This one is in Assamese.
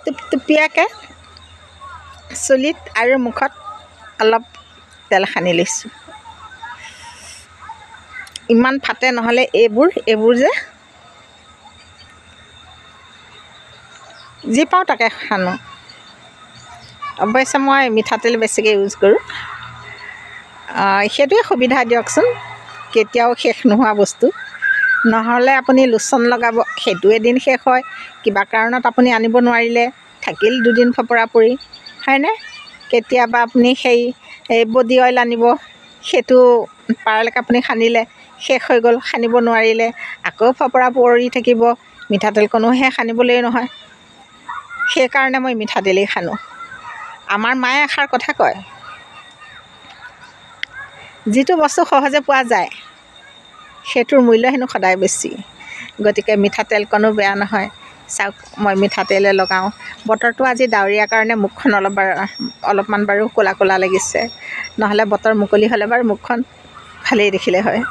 টুপটুপীয়াকৈ চুলিত আৰু মুখত অলপ তেল সানি লৈছোঁ। ইমান ফাটে, নহ'লে এইবোৰ যে যি পাওঁ তাকে সানো। অৱশ্যে মই মিঠাতেল বেছিকৈ ইউজ কৰোঁ। সেইটোৱে সুবিধা দিয়কচোন, কেতিয়াও শেষ নোহোৱা বস্তু। নহ'লে আপুনি লোচন লগাব, সেইটো এদিন শেষ হয়। কিবা কাৰণত আপুনি আনিব নোৱাৰিলে, থাকিল দুদিন ফপৰা পৰি, হয়নে? কেতিয়াবা আপুনি সেই বডি অইল আনিব, সেইটো পাৰালৈকে আপুনি সানিলে শেষ হৈ গ'ল, সানিব নোৱাৰিলে, আকৌ ফপৰা পৰি থাকিব, মিঠাতেলকণোহে সানিবলৈ নহয়। সেইকাৰণে মই মিঠাতেলেই সানো। আমাৰ মায়ে এষাৰ কথা কয়, যিটো বস্তু সহজে পোৱা যায় সেইটোৰ মূল্য হেনো সদায় বেছি। গতিকে মিঠাতেলকণো বেয়া নহয়। চাওক, মই মিঠাতেলে লগাওঁ। বতৰটো আজি ডাৱৰীয়া কাৰণে মুখখন অলপমান বাৰু ক'লা ক'লা লাগিছে, নহ'লে বতৰ মুকলি হ'লে বাৰু মুখখন ভালেই দেখিলে হয়।